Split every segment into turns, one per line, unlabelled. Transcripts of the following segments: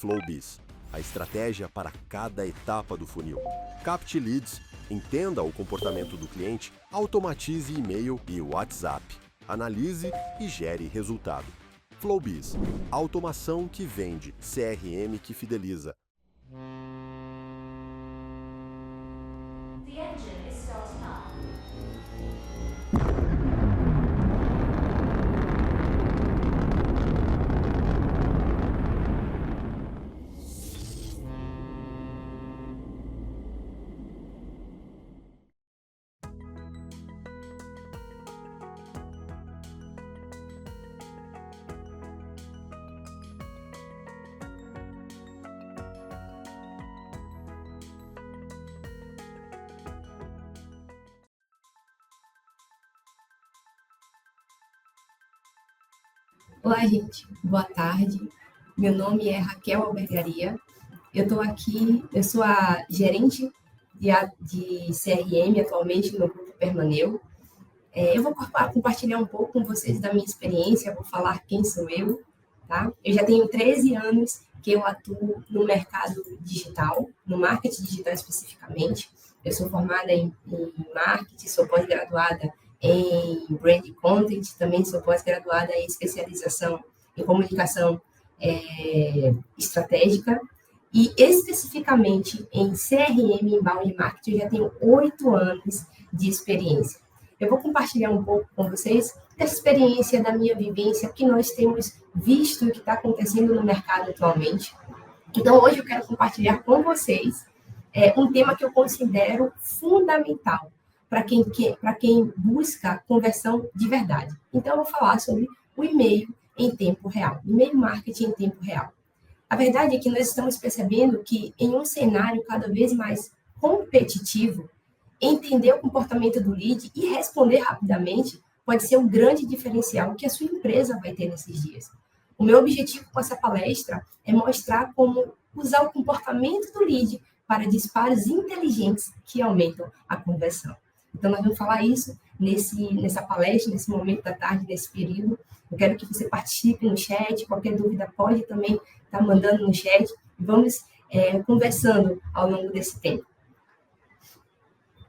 Flowbiz, a estratégia para cada etapa do funil. Capte leads, entenda o comportamento do cliente, automatize e-mail e WhatsApp, analise e gere resultado. Flowbiz, automação que vende, CRM que fideliza.
The engine is starting up.
Olá, gente. Boa tarde. Meu nome é Raquel Albergaria. Eu estou aqui, eu sou a gerente de CRM atualmente no Grupo Permaneu. Eu vou compartilhar um pouco com vocês da minha experiência, vou falar quem sou eu, tá? Eu já tenho 13 anos que eu atuo no mercado digital, no marketing digital especificamente. Eu sou formada em marketing, sou pós-graduada em brand content, também sou pós-graduada em especialização em comunicação estratégica e especificamente em CRM, inbound marketing, eu já tenho 8 anos de experiência. Eu vou compartilhar um pouco com vocês dessa experiência, da minha vivência, que nós temos visto e que está acontecendo no mercado atualmente. Então, hoje eu quero compartilhar com vocês um tema que eu considero fundamental para quem busca conversão de verdade. Então, eu vou falar sobre o e-mail em tempo real, e-mail marketing em tempo real. A verdade é que nós estamos percebendo que em um cenário cada vez mais competitivo, entender o comportamento do lead e responder rapidamente pode ser um grande diferencial que a sua empresa vai ter nesses dias. O meu objetivo com essa palestra é mostrar como usar o comportamento do lead para disparos inteligentes que aumentam a conversão. Então, nós vamos falar isso nessa palestra, nesse momento da tarde, nesse período. Eu quero que você participe no chat, qualquer dúvida pode também estar mandando no chat. Vamos conversando ao longo desse tempo.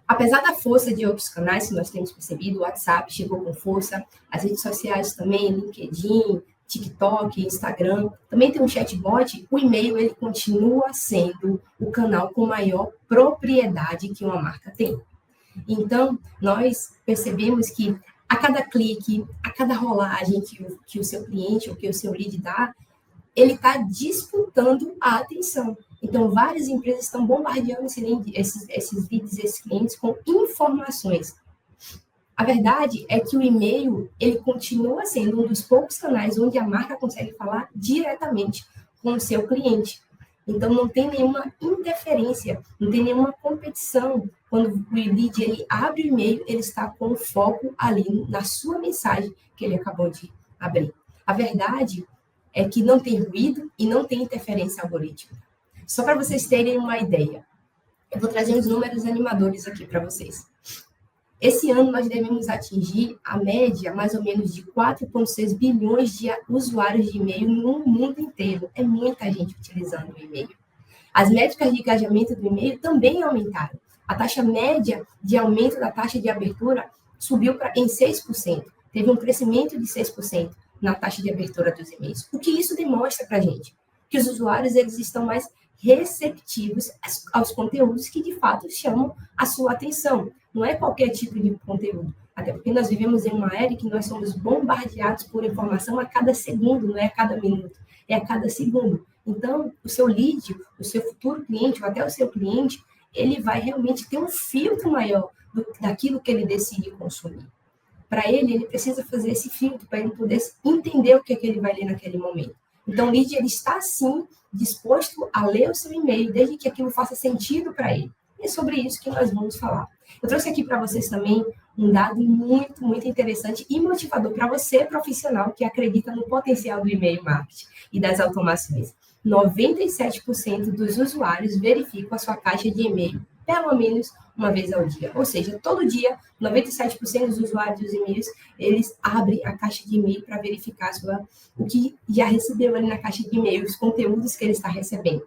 Apesar da força de outros canais que nós temos percebido, o WhatsApp chegou com força, as redes sociais também, LinkedIn, TikTok, Instagram, também tem um chatbot, o e-mail ele continua sendo o canal com maior propriedade que uma marca tem. Então, nós percebemos que a cada clique, a cada rolagem que o seu cliente ou que o seu lead dá, ele está disputando a atenção. Então, várias empresas estão bombardeando esses leads, esses clientes com informações. A verdade é que o e-mail, ele continua sendo um dos poucos canais onde a marca consegue falar diretamente com o seu cliente. Então, não tem nenhuma interferência, não tem nenhuma competição. Quando o lead ele abre o e-mail, ele está com foco ali na sua mensagem que ele acabou de abrir. A verdade é que não tem ruído e não tem interferência algorítmica. Só para vocês terem uma ideia, eu vou trazer uns números animadores aqui para vocês. Esse ano nós devemos atingir a média mais ou menos de 4,6 bilhões de usuários de e-mail no mundo inteiro. É muita gente utilizando o e-mail. As métricas de engajamento do e-mail também aumentaram. A taxa média de aumento da taxa de abertura subiu em 6%. Teve um crescimento de 6% na taxa de abertura dos e-mails. O que isso demonstra para a gente? Que os usuários eles estão mais receptivos aos conteúdos que, de fato, chamam a sua atenção. Não é qualquer tipo de conteúdo. Até porque nós vivemos em uma era em que nós somos bombardeados por informação a cada segundo, não é a cada minuto, é a cada segundo. Então, o seu lead, o seu futuro cliente, ou até o seu cliente, ele vai realmente ter um filtro maior daquilo que ele decide consumir. Para ele precisa fazer esse filtro, para ele poder entender o que ele vai ler naquele momento. Então, o lead ele está, sim, disposto a ler o seu e-mail, desde que aquilo faça sentido para ele. E é sobre isso que nós vamos falar. Eu trouxe aqui para vocês também um dado muito, muito interessante e motivador para você, profissional, que acredita no potencial do e-mail marketing e das automações. 97% dos usuários verificam a sua caixa de e-mail pelo menos uma vez ao dia. Ou seja, todo dia, 97% dos usuários dos e-mails, eles abrem a caixa de e-mail para verificar o que já recebeu ali na caixa de e-mail, os conteúdos que ele está recebendo.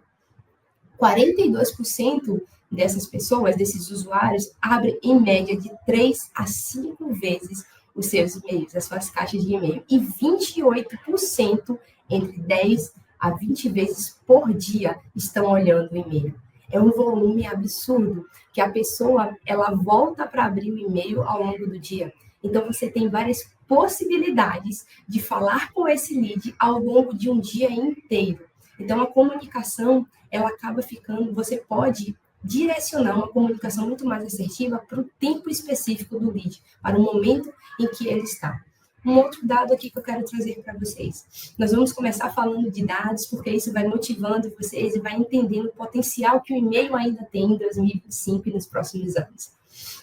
42% dessas pessoas, desses usuários, abrem em média de 3 a 5 vezes os seus e-mails, as suas caixas de e-mail. E 28%, entre 10 a 20 vezes por dia, estão olhando o e-mail. É um volume absurdo que a pessoa, ela volta para abrir o e-mail ao longo do dia. Então, você tem várias possibilidades de falar com esse lead ao longo de um dia inteiro. Então, a comunicação, ela acaba ficando, você pode direcionar uma comunicação muito mais assertiva para o tempo específico do lead, para o momento em que ele está. Um outro dado aqui que eu quero trazer para vocês. Nós vamos começar falando de dados, porque isso vai motivando vocês e vai entendendo o potencial que o e-mail ainda tem em 2025 e nos próximos anos.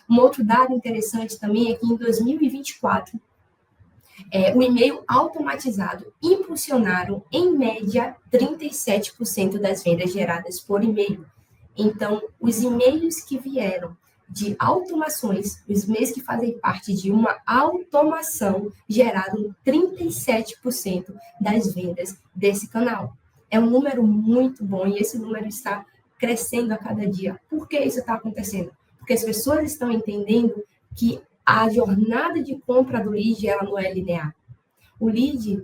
Um outro dado interessante também é que em 2024, o e-mail automatizado impulsionaram, em média, 37% das vendas geradas por e-mail. Então, os e-mails que vieram de automações, os e-mails que fazem parte de uma automação, geraram 37% das vendas desse canal. É um número muito bom e esse número está crescendo a cada dia. Por que isso está acontecendo? Porque as pessoas estão entendendo que a jornada de compra do lead, ela não é linear. O lead,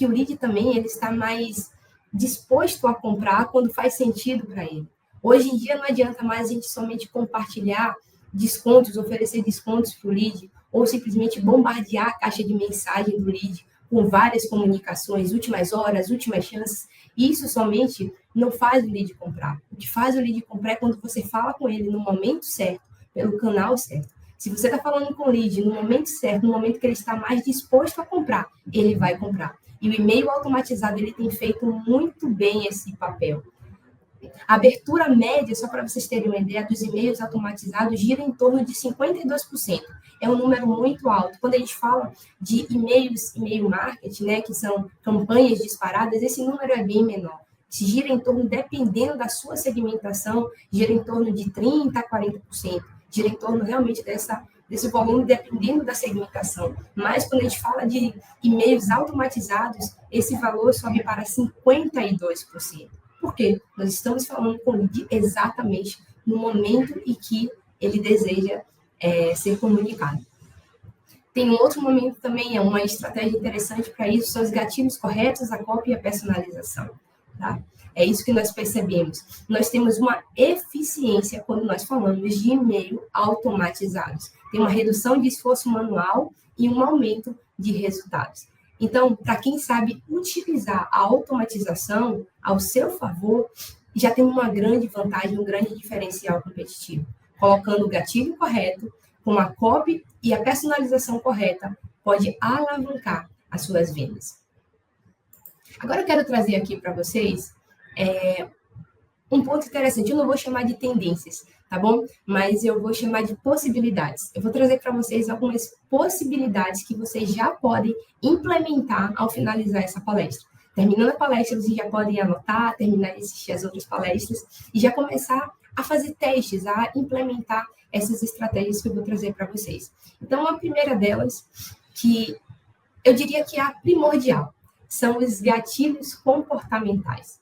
o lead também, ele está mais disposto a comprar quando faz sentido para ele. Hoje em dia não adianta mais a gente somente compartilhar descontos, oferecer descontos para o lead, ou simplesmente bombardear a caixa de mensagem do lead com várias comunicações, últimas horas, últimas chances. Isso somente não faz o lead comprar. O que faz o lead comprar é quando você fala com ele no momento certo, pelo canal certo. Se você está falando com o lead no momento certo, no momento que ele está mais disposto a comprar, ele vai comprar. E o e-mail automatizado, ele tem feito muito bem esse papel. A abertura média, só para vocês terem uma ideia, dos e-mails automatizados gira em torno de 52%. É um número muito alto. Quando a gente fala de e-mail marketing, né, que são campanhas disparadas, esse número é bem menor. Se gira em torno, dependendo da sua segmentação, gira em torno de 30% a 40%. Gira em torno realmente desse volume, dependendo da segmentação. Mas quando a gente fala de e-mails automatizados, esse valor sobe para 52%. Por quê? Nós estamos falando com o lead exatamente no momento em que ele deseja ser comunicado. Tem um outro momento também, é uma estratégia interessante para isso, são os gatilhos corretos, a cópia e a personalização. Tá? É isso que nós percebemos. Nós temos uma eficiência quando nós falamos de e-mail automatizados. Tem uma redução de esforço manual e um aumento de resultados. Então, para quem sabe utilizar a automatização ao seu favor, já tem uma grande vantagem, um grande diferencial competitivo. Colocando o gatilho correto, com a copy e a personalização correta, pode alavancar as suas vendas. Agora eu quero trazer aqui para vocês um ponto interessante. Eu não vou chamar de tendências, tá bom? Mas eu vou chamar de possibilidades. Eu vou trazer para vocês algumas possibilidades que vocês já podem implementar ao finalizar essa palestra. Terminando a palestra, vocês já podem anotar, terminar de assistir as outras palestras e já começar a fazer testes, a implementar essas estratégias que eu vou trazer para vocês. Então, a primeira delas, que eu diria que é a primordial, são os gatilhos comportamentais.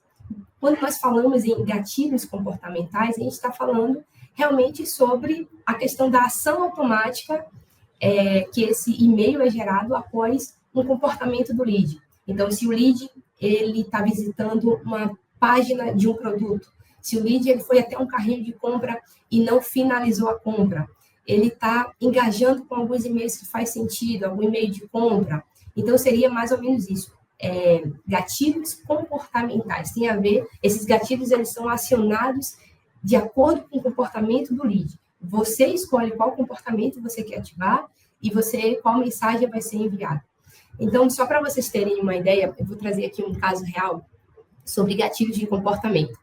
Quando nós falamos em gatilhos comportamentais, a gente está falando realmente sobre a questão da ação automática que esse e-mail é gerado após um comportamento do lead. Então, se o lead está visitando uma página de um produto, se o lead ele foi até um carrinho de compra e não finalizou a compra, ele está engajando com alguns e-mails que faz sentido, algum e-mail de compra. Então, seria mais ou menos isso. Gatilhos comportamentais. Tem a ver, esses gatilhos eles são acionados de acordo com o comportamento do lead. Você escolhe qual comportamento você quer ativar e qual mensagem vai ser enviada. Então, só para vocês terem uma ideia, eu vou trazer aqui um caso real sobre gatilhos de comportamento.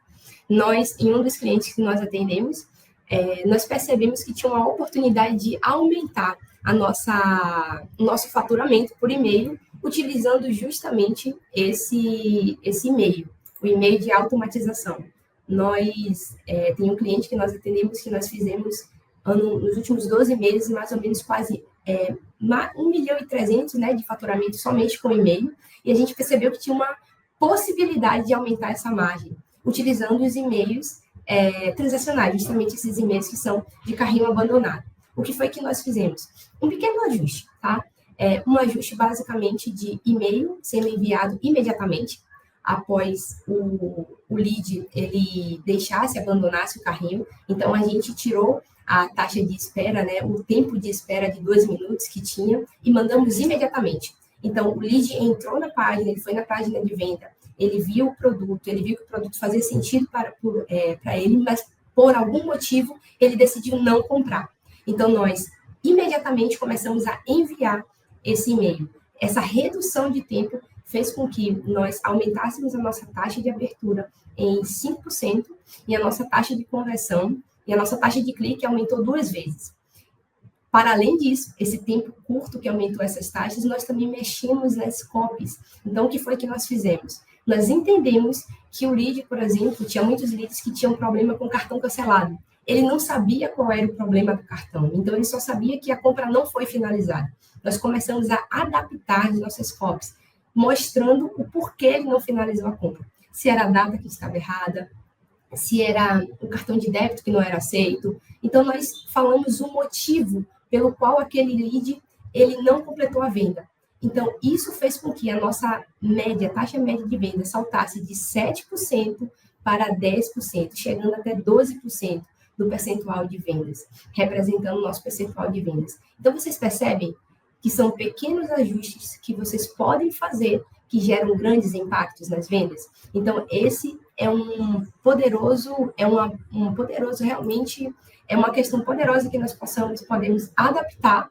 Nós, em um dos clientes que nós atendemos, nós percebemos que tinha uma oportunidade de aumentar o nosso faturamento por e-mail, utilizando justamente esse e-mail, o e-mail de automatização. tem um cliente que nós atendemos, que nós fizemos nos últimos 12 meses, mais ou menos quase 1.300.000, né, de faturamento somente com e-mail, e a gente percebeu que tinha uma possibilidade de aumentar essa margem, utilizando os e-mails transacionais, justamente esses e-mails que são de carrinho abandonado. O que foi que nós fizemos? Um pequeno ajuste, tá? Um ajuste basicamente de e-mail sendo enviado imediatamente, após o lead ele abandonasse o carrinho. Então, a gente tirou a taxa de espera, né, o tempo de espera de 2 minutos que tinha, e mandamos imediatamente. Então, o lead entrou na página, ele foi na página de venda, ele viu o produto, ele viu que o produto fazia sentido para ele, mas por algum motivo ele decidiu não comprar. Então, nós imediatamente começamos a enviar esse e-mail. Essa redução de tempo fez com que nós aumentássemos a nossa taxa de abertura em 5% e a nossa taxa de conversão e a nossa taxa de clique aumentou 2 vezes. Para além disso, esse tempo curto que aumentou essas taxas, nós também mexemos nas copies. Então, o que foi que nós fizemos? Nós entendemos que o lead, por exemplo, tinha muitos leads que tinham problema com cartão cancelado. Ele não sabia qual era o problema do cartão, então ele só sabia que a compra não foi finalizada. Nós começamos a adaptar as nossas copies, mostrando o porquê ele não finalizou a compra. Se era a data que estava errada, se era o cartão de débito que não era aceito. Então, nós falamos o motivo pelo qual aquele lead ele não completou a venda. Então, isso fez com que a nossa taxa média de venda saltasse de 7% para 10%, chegando até 12% do percentual de vendas, representando o nosso percentual de vendas. Então, vocês percebem que são pequenos ajustes que vocês podem fazer que geram grandes impactos nas vendas. Então, esse é um poderoso realmente, é uma questão poderosa que nós podemos adaptar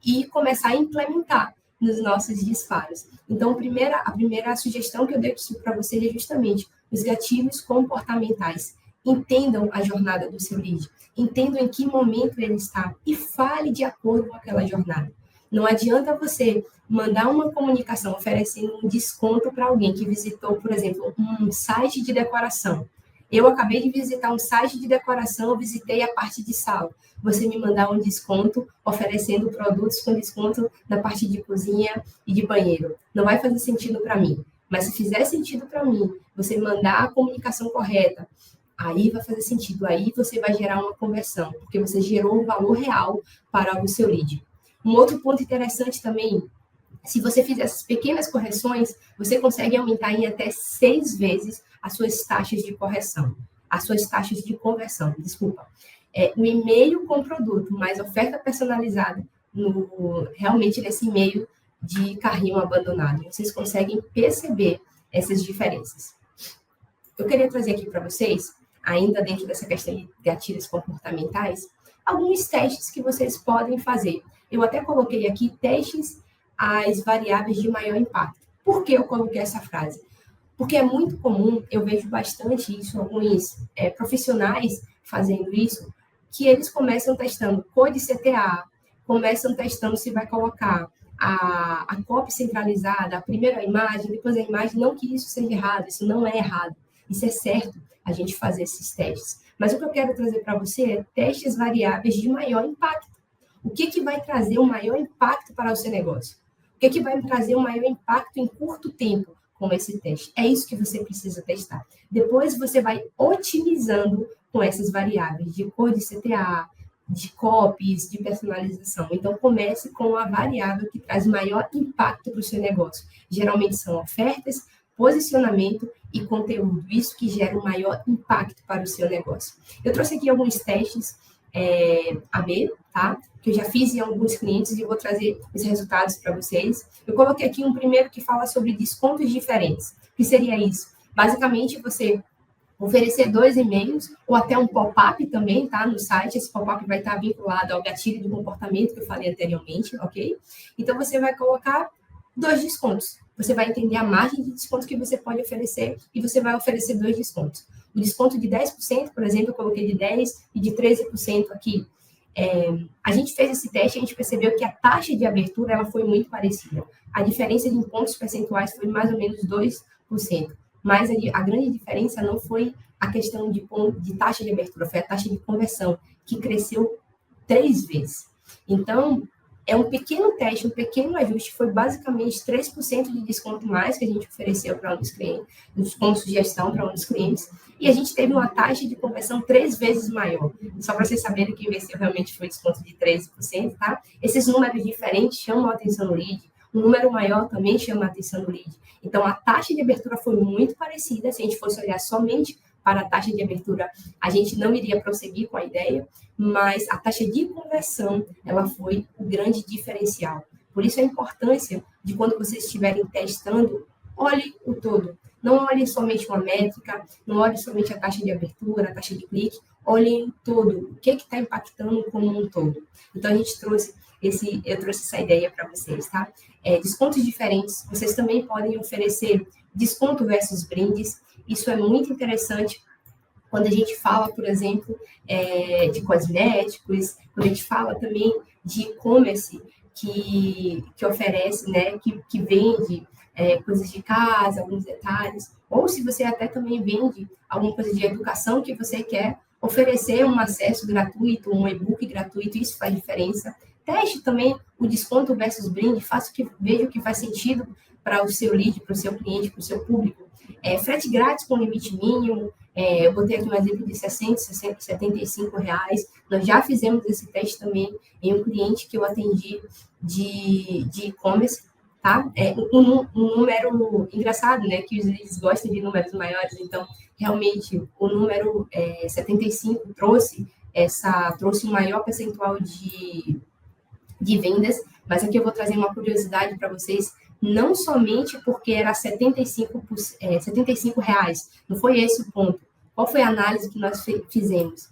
e começar a implementar nos nossos disparos. Então, a primeira sugestão que eu deixo para vocês é justamente os gatilhos comportamentais. Entendam a jornada do seu lead, entendam em que momento ele está e fale de acordo com aquela jornada. Não adianta você mandar uma comunicação oferecendo um desconto para alguém que visitou, por exemplo, um site de decoração. Eu acabei de visitar um site de decoração, visitei a parte de sala. Você me mandar um desconto oferecendo produtos com desconto na parte de cozinha e de banheiro. Não vai fazer sentido para mim. Mas se fizer sentido para mim, você mandar a comunicação correta, aí vai fazer sentido. Aí você vai gerar uma conversão, porque você gerou um valor real para o seu lead. Um outro ponto interessante também, se você fizer essas pequenas correções, você consegue aumentar em até 6 vezes as suas taxas de correção, as suas taxas de conversão, desculpa. O e-mail com produto, mais oferta personalizada, realmente nesse e-mail de carrinho abandonado. Vocês conseguem perceber essas diferenças. Eu queria trazer aqui para vocês, ainda dentro dessa questão de gatilhos comportamentais, alguns testes que vocês podem fazer. Eu até coloquei aqui testes às variáveis de maior impacto. Por que eu coloquei essa frase? Porque é muito comum, eu vejo bastante isso, alguns profissionais fazendo isso, que eles começam testando code CTA, começam testando se vai colocar a copy centralizada, a primeira imagem, depois a imagem, não que isso seja errado, isso não é errado, isso é certo a gente fazer esses testes. Mas o que eu quero trazer para você é testes variáveis de maior impacto. O que vai trazer o maior impacto para o seu negócio? O que vai trazer o maior impacto em curto tempo com esse teste? É isso que você precisa testar. Depois você vai otimizando com essas variáveis de cor de CTA, de copies, de personalização. Então, comece com a variável que traz maior impacto para o seu negócio. Geralmente são ofertas, posicionamento e conteúdo. Isso que gera o maior impacto para o seu negócio. Eu trouxe aqui alguns testes AB, tá? Que eu já fiz em alguns clientes e eu vou trazer os resultados para vocês. Eu coloquei aqui um primeiro que fala sobre descontos diferentes. O que seria isso? Basicamente, você oferecer 2 e-mails ou até um pop-up também, tá? No site, esse pop-up vai estar vinculado ao gatilho do comportamento que eu falei anteriormente, ok? Então, você vai colocar 2 descontos. Você vai entender a margem de desconto que você pode oferecer e você vai oferecer 2 descontos. O desconto de 10%, por exemplo, eu coloquei de 10% e de 13% aqui. A gente fez esse teste e a gente percebeu que a taxa de abertura ela foi muito parecida. A diferença de pontos percentuais foi mais ou menos 2%. Mas a grande diferença não foi a questão de taxa de abertura, foi a taxa de conversão, que cresceu 3 vezes. Então, é um pequeno teste, um pequeno ajuste, foi basicamente 3% de desconto mais que a gente ofereceu para um dos clientes, como sugestão para um dos clientes, e a gente teve uma taxa de conversão 3 vezes maior. Só para vocês saberem que investiu realmente foi desconto de 13%, tá? Esses números diferentes chamam a atenção no lead, um número maior também chama a atenção no lead. Então, a taxa de abertura foi muito parecida, se a gente fosse olhar somente para a taxa de abertura, a gente não iria prosseguir com a ideia, mas a taxa de conversão, ela foi o grande diferencial. Por isso a importância de quando vocês estiverem testando, olhe o todo. Não olhe somente uma métrica, não olhe somente a taxa de abertura, a taxa de clique, olhem o todo, o que está impactando como um todo. Então, eu trouxe essa ideia para vocês, tá? Descontos diferentes, vocês também podem oferecer desconto versus brindes. Isso é muito interessante quando a gente fala, por exemplo, de cosméticos, quando a gente fala também de e-commerce que oferece, né, que vende coisas de casa, alguns detalhes, ou se você até também vende alguma coisa de educação que você quer oferecer um acesso gratuito, um e-book gratuito, isso faz diferença. Teste também o desconto versus brinde, veja o que faz sentido para o seu lead, para o seu cliente, para o seu público. Frete grátis com limite mínimo, eu botei aqui um exemplo de 60, 75 reais. Nós já fizemos esse teste também em um cliente que eu atendi de e-commerce, tá? Um número engraçado, né? Que os leads gostam de números maiores, então, realmente, o número 75 trouxe um maior percentual de vendas, mas aqui eu vou trazer uma curiosidade para vocês, não somente porque era 75 reais, não foi esse o ponto. Qual foi a análise que nós fizemos?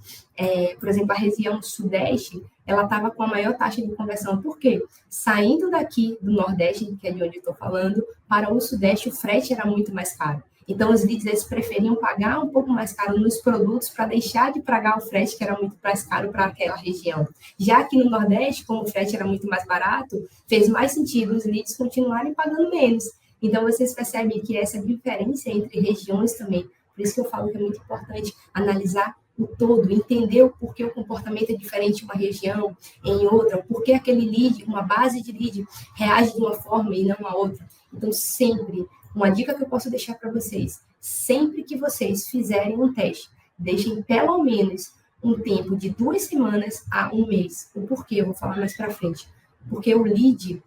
Por exemplo, a região Sudeste, ela estava com a maior taxa de conversão. Por quê? Saindo daqui do Nordeste, que é de onde eu estou falando, para o Sudeste, o frete era muito mais caro. Então, os leads, eles preferiam pagar um pouco mais caro nos produtos para deixar de pagar o frete, que era muito mais caro para aquela região. Já que no Nordeste, como o frete era muito mais barato, fez mais sentido os leads continuarem pagando menos. Então, vocês percebem que essa diferença entre regiões também, por isso que eu falo que é muito importante analisar o todo, entender o porquê o comportamento é diferente em uma região, em outra, porque aquele lead, uma base de lead, reage de uma forma e não a outra. Então, sempre, uma dica que eu posso deixar para vocês, sempre que vocês fizerem um teste, deixem pelo menos um tempo de 2 semanas a 1 mês. O porquê, eu vou falar mais para frente. Porque o lead,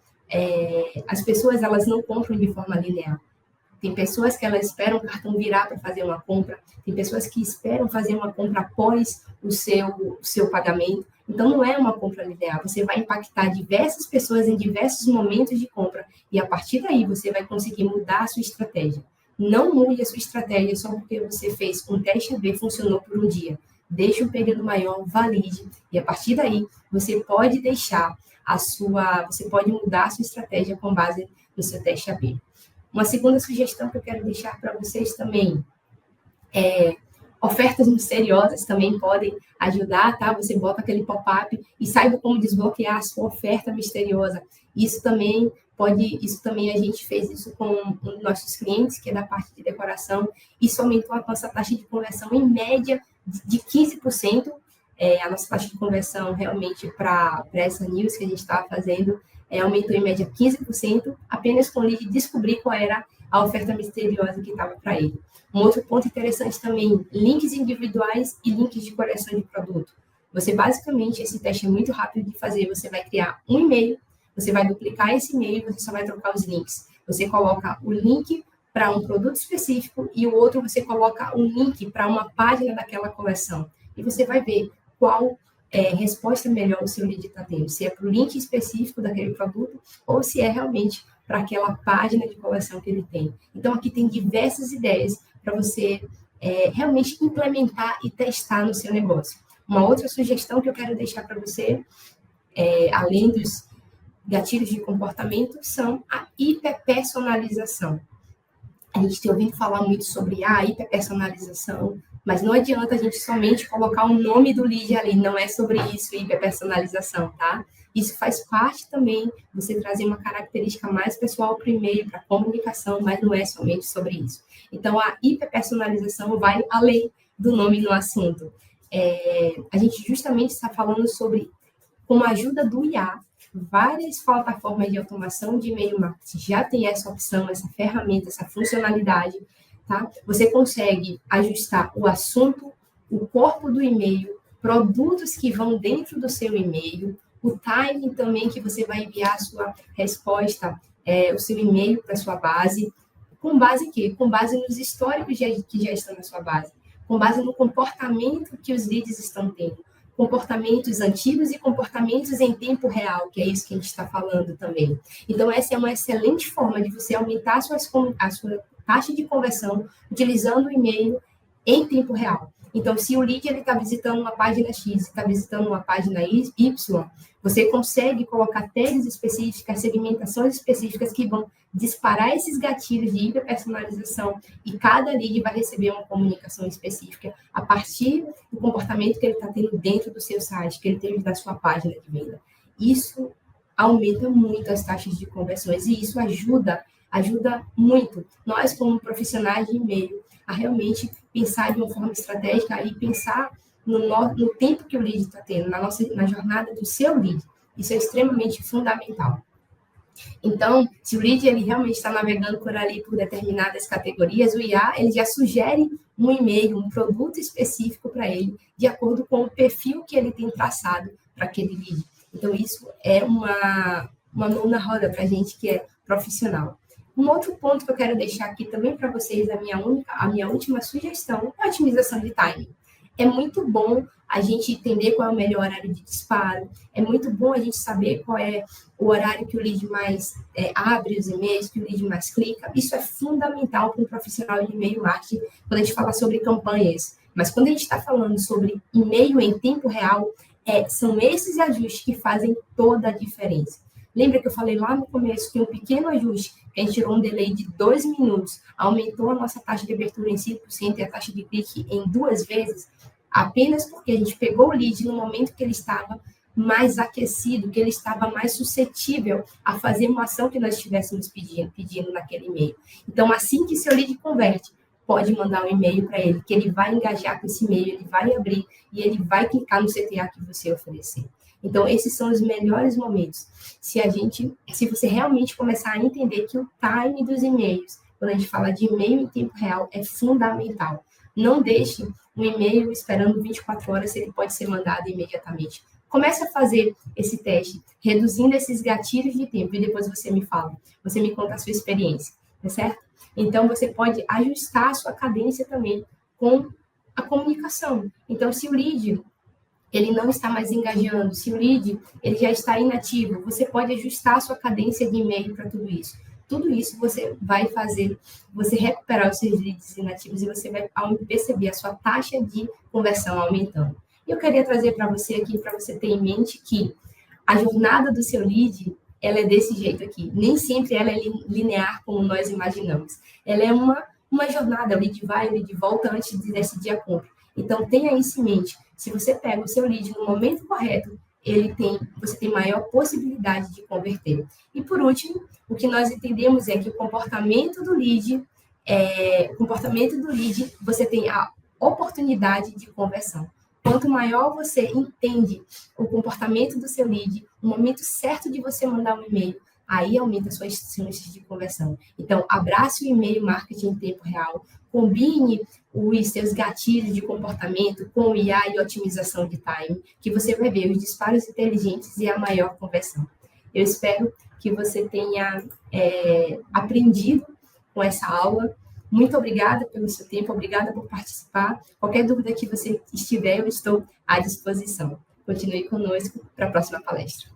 as pessoas, elas não compram de forma linear. Tem pessoas que elas esperam o cartão virar para fazer uma compra, tem pessoas que esperam fazer uma compra após o seu pagamento. Então, não é uma compra linear. Você vai impactar diversas pessoas em diversos momentos de compra e, a partir daí, você vai conseguir mudar a sua estratégia. Não mude a sua estratégia só porque você fez um teste A/B e funcionou por um dia. Deixe um período maior, valide, e, a partir daí, você pode você pode mudar a sua estratégia com base no seu teste A/B. Uma segunda sugestão que eu quero deixar para vocês também ofertas misteriosas também podem ajudar, tá? Você bota aquele pop-up e saiba como desbloquear a sua oferta misteriosa. Isso também a gente fez isso com nossos clientes, que é da parte de decoração, e isso aumentou a nossa taxa de conversão em média de 15%. A nossa taxa de conversão realmente para essa news que a gente estava fazendo aumentou em média 15%, apenas com o lead descobrir qual era a oferta misteriosa que estava para ele. Um outro ponto interessante também, links individuais e links de coleção de produto. Você, basicamente, esse teste é muito rápido de fazer, você vai criar um e-mail, você vai duplicar esse e-mail e você só vai trocar os links. Você coloca o link para um produto específico e o outro você coloca um link para uma página daquela coleção. E você vai ver qual resposta melhor o seu lead está tendo, se é para o link específico daquele produto ou se é realmente para aquela página de coleção que ele tem. Então, aqui tem diversas ideias para você realmente implementar e testar no seu negócio. Uma outra sugestão que eu quero deixar para você, além dos gatilhos de comportamento, são a hiperpersonalização. A gente tem ouvido falar muito sobre a hiperpersonalização, mas não adianta a gente somente colocar o nome do lead ali, não é sobre isso, hiperpersonalização, tá? Isso faz parte também, você trazer uma característica mais pessoal para o e-mail, para a comunicação, mas não é somente sobre isso. Então, a hiperpersonalização vai além do nome no assunto. A gente justamente está falando sobre, com a ajuda do IA, várias plataformas de automação de e-mail marketing já tem essa opção, essa ferramenta, essa funcionalidade, tá? Você consegue ajustar o assunto, o corpo do e-mail, produtos que vão dentro do seu e-mail, o timing também que você vai enviar a sua resposta, o seu e-mail para a sua base. Com base em quê? Com base nos históricos que já estão na sua base, com base no comportamento que os leads estão tendo, comportamentos antigos e comportamentos em tempo real, que é isso que a gente está falando também. Então, essa é uma excelente forma de você aumentar a sua taxa de conversão utilizando o e-mail em tempo real. Então, se o lead está visitando uma página X, está visitando uma página Y, você consegue colocar tags específicas, segmentações específicas que vão disparar esses gatilhos de hiperpersonalização e cada lead vai receber uma comunicação específica a partir do comportamento que ele está tendo dentro do seu site, que ele teve na sua página de venda. Isso aumenta muito as taxas de conversões e isso ajuda muito nós, como profissionais de e-mail, a realmente pensar de uma forma estratégica e pensar no tempo que o lead está tendo, na jornada do seu lead. Isso é extremamente fundamental. Então, se o lead ele realmente está navegando por ali por determinadas categorias, o IA ele já sugere um e-mail, um produto específico para ele, de acordo com o perfil que ele tem traçado para aquele lead. Então, isso é uma mão na roda para a gente que é profissional. Um outro ponto que eu quero deixar aqui também para vocês, a minha última sugestão, é a otimização de timing. É muito bom a gente entender qual é o melhor horário de disparo, é muito bom a gente saber qual é o horário que o lead mais abre os e-mails, que o lead mais clica. Isso é fundamental para um profissional de e-mail marketing, quando a gente fala sobre campanhas. Mas quando a gente está falando sobre e-mail em tempo real, são esses ajustes que fazem toda a diferença. Lembra que eu falei lá no começo que um pequeno ajuste, que a gente tirou um delay de 2 minutos, aumentou a nossa taxa de abertura em 5% e a taxa de clique em 2 vezes, apenas porque a gente pegou o lead no momento que ele estava mais aquecido, que ele estava mais suscetível a fazer uma ação que nós estivéssemos pedindo naquele e-mail. Então, assim que seu lead converte, pode mandar um e-mail para ele, que ele vai engajar com esse e-mail, ele vai abrir e ele vai clicar no CTA que você oferecer. Então, esses são os melhores momentos. Se você realmente começar a entender que o time dos e-mails, quando a gente fala de e-mail em tempo real, é fundamental. Não deixe um e-mail esperando 24 horas se ele pode ser mandado imediatamente. Comece a fazer esse teste, reduzindo esses gatilhos de tempo, e depois você me fala, você me conta a sua experiência, tá certo? Então, você pode ajustar a sua cadência também com a comunicação. Então, se o lead ele não está mais engajando, se o lead ele já está inativo, você pode ajustar a sua cadência de e-mail para tudo isso. Tudo isso você vai fazer, você recuperar os seus leads inativos e você vai perceber a sua taxa de conversão aumentando. E eu queria trazer para você aqui, para você ter em mente que a jornada do seu lead, ela é desse jeito aqui. Nem sempre ela é linear como nós imaginamos. Ela é uma jornada, o lead vai, o lead volta antes de decidir a compra. Então, tenha isso em mente. Se você pega o seu lead no momento correto, você tem maior possibilidade de converter. E, por último, o que nós entendemos é que o comportamento do lead, você tem a oportunidade de conversão. Quanto maior você entende o comportamento do seu lead, o momento certo de você mandar um e-mail, aí aumenta as suas chances de conversão. Então, abrace o e-mail marketing em tempo real, combine os seus gatilhos de comportamento com o IA e otimização de time, que você vai ver os disparos inteligentes e a maior conversão. Eu espero que você tenha aprendido com essa aula. Muito obrigada pelo seu tempo, obrigada por participar. Qualquer dúvida que você tiver, eu estou à disposição. Continue conosco para a próxima palestra.